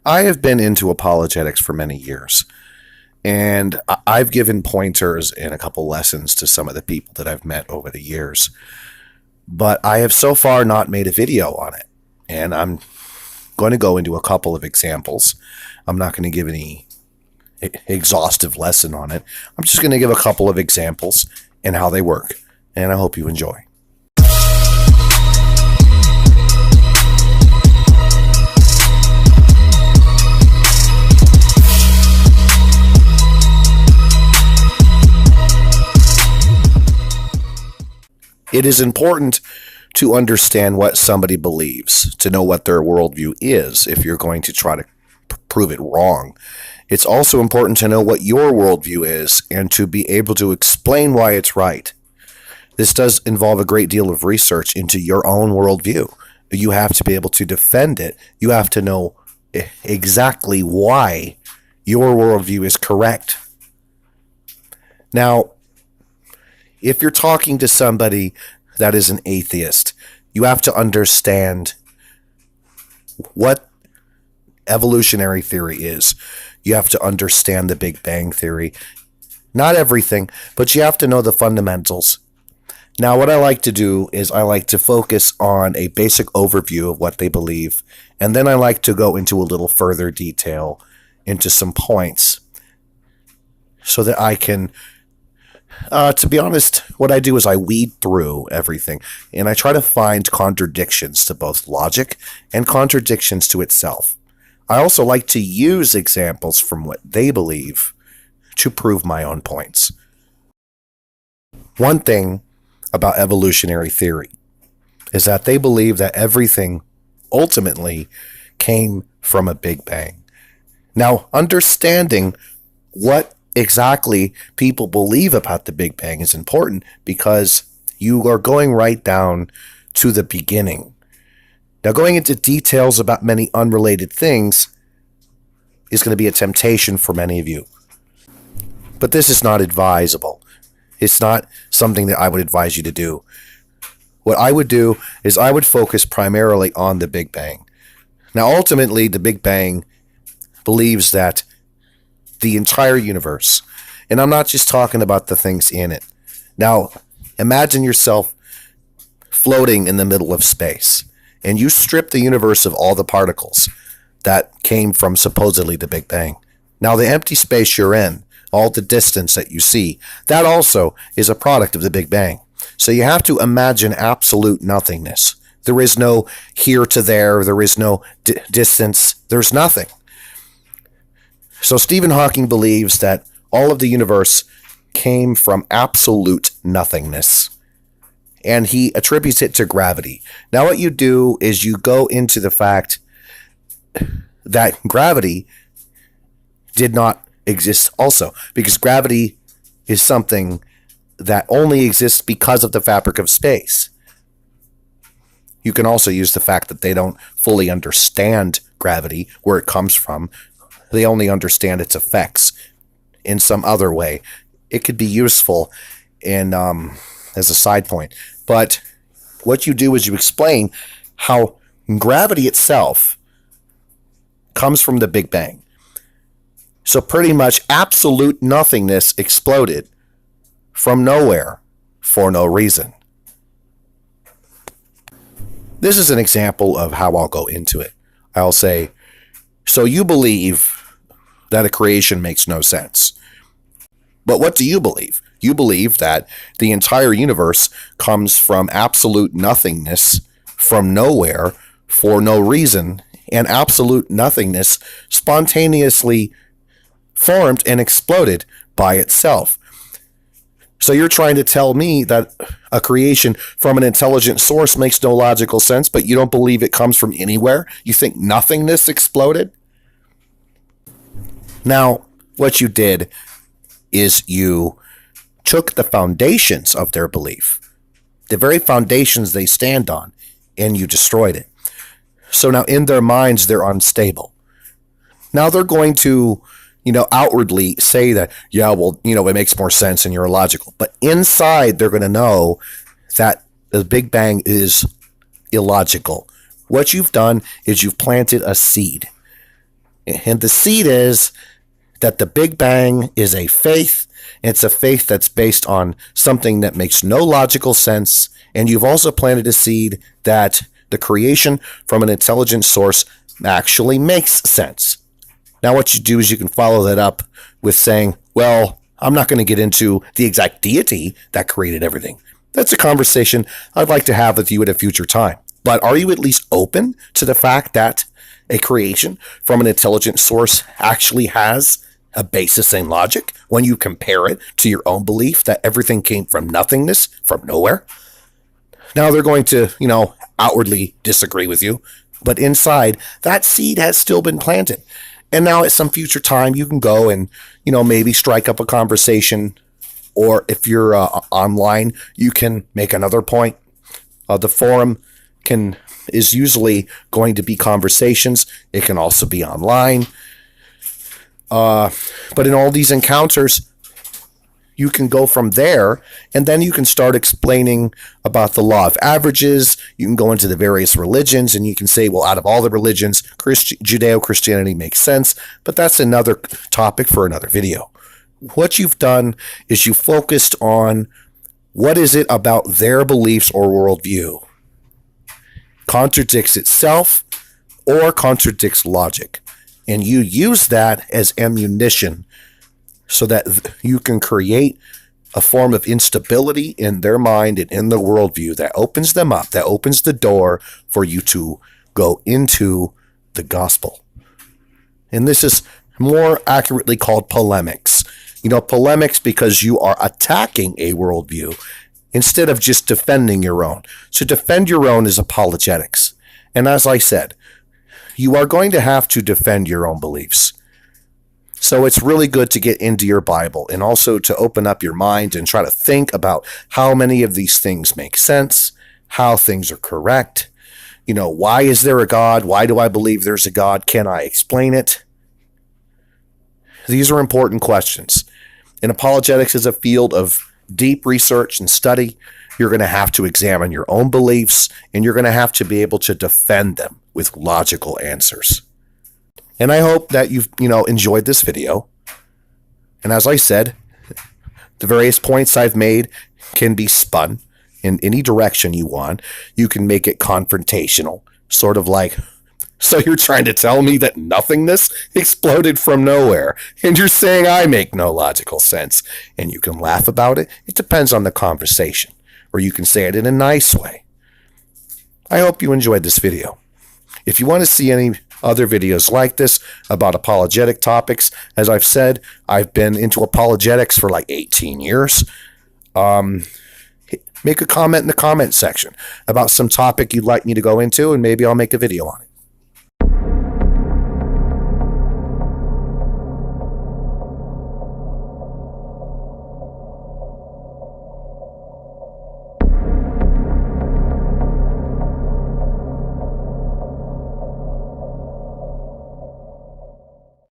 I have been into apologetics for many years, and I've given pointers and a couple lessons to some of the people that I've met over the years, but I have so far not made a video on it, and I'm going to go into a couple of examples. I'm not going to give any exhaustive lesson on it. I'm just going to give a couple of examples and how they work, and I hope you enjoy. It is important to understand what somebody believes, to know what their worldview is if you're going to try to prove it wrong. It's also important to know what your worldview is and to be able to explain why it's right. This does involve a great deal of research into your own worldview. You have to be able to defend it. You have to know exactly why your worldview is correct. Now, if you're talking to somebody that is an atheist, you have to understand what evolutionary theory is. You have to understand the Big Bang Theory. Not everything, but you have to know the fundamentals. Now, what I like to do is I like to focus on a basic overview of what they believe, and then I like to go into a little further detail into some points so that I can to be honest, what I do is I weed through everything, and I try to find contradictions to both logic and contradictions to itself. I also like to use examples from what they believe to prove my own points. One thing about evolutionary theory is that they believe that everything ultimately came from a Big Bang. Now, understanding what exactly people believe about the Big Bang is important because you are going right down to the beginning. Now, going into details about many unrelated things is going to be a temptation for many of you. But this is not advisable. It's not something that I would advise you to do. What I would do is I would focus primarily on the Big Bang. Now, ultimately, the Big Bang believes that the entire universe, and I'm not just talking about the things in it. Now, imagine yourself floating in the middle of space, and you strip the universe of all the particles that came from supposedly the Big Bang. Now, the empty space you're in, all the distance that you see, that also is a product of the Big Bang. So you have to imagine absolute nothingness. There is no here to there is no distance, there's nothing. So Stephen Hawking believes that all of the universe came from absolute nothingness, and he attributes it to gravity. Now what you do is you go into the fact that gravity did not exist also, because gravity is something that only exists because of the fabric of space. You can also use the fact that they don't fully understand gravity, where it comes from. They only understand its effects in some other way. It could be useful in as a side point. But what you do is you explain how gravity itself comes from the Big Bang. So pretty much absolute nothingness exploded from nowhere for no reason. This is an example of how I'll go into it. I'll say, so you believe that a creation makes no sense. But what do you believe? You believe that the entire universe comes from absolute nothingness, from nowhere, for no reason, and absolute nothingness spontaneously formed and exploded by itself. So you're trying to tell me that a creation from an intelligent source makes no logical sense, but you don't believe it comes from anywhere? You think nothingness exploded? Now, what you did is you took the foundations of their belief, the very foundations they stand on, and you destroyed it. So now in their minds, they're unstable. Now they're going to, outwardly say that, yeah, well, it makes more sense and you're illogical. But inside, they're going to know that the Big Bang is illogical. What you've done is you've planted a seed. And the seed is that the Big Bang is a faith. It's a faith that's based on something that makes no logical sense. And you've also planted a seed that the creation from an intelligent source actually makes sense. Now, what you do is you can follow that up with saying, well, I'm not going to get into the exact deity that created everything. That's a conversation I'd like to have with you at a future time. But are you at least open to the fact that a creation from an intelligent source actually has a basis in logic when you compare it to your own belief that everything came from nothingness, from nowhere? Now they're going to, outwardly disagree with you, but inside, that seed has still been planted. And now at some future time, you can go and, maybe strike up a conversation. Or if you're online, you can make another point. The forum is usually going to be conversations. It can also be online. But in all these encounters, you can go from there, and then you can start explaining about the law of averages. You can go into the various religions, and you can say, well, out of all the religions, Judeo-Christianity makes sense, but that's another topic for another video. What you've done is you focused on what is it about their beliefs or worldview contradicts itself or contradicts logic. And you use that as ammunition so that you can create a form of instability in their mind and in the worldview that opens them up, that opens the door for you to go into the gospel. And this is more accurately called polemics. Polemics because you are attacking a worldview instead of just defending your own. To defend your own is apologetics. And as I said, you are going to have to defend your own beliefs. So it's really good to get into your Bible and also to open up your mind and try to think about how many of these things make sense, how things are correct. Why is there a God? Why do I believe there's a God? Can I explain it? These are important questions. And apologetics is a field of deep research and study. You're going to have to examine your own beliefs, and you're going to have to be able to defend them with logical answers. And I hope that you've, enjoyed this video. And as I said, the various points I've made can be spun in any direction you want. You can make it confrontational, sort of like, so you're trying to tell me that nothingness exploded from nowhere, and you're saying I make no logical sense, and you can laugh about it. It depends on the conversation, or you can say it in a nice way. I hope you enjoyed this video. If you want to see any other videos like this about apologetic topics, as I've said, I've been into apologetics for like 18 years. Make a comment in the comment section about some topic you'd like me to go into, and maybe I'll make a video on it.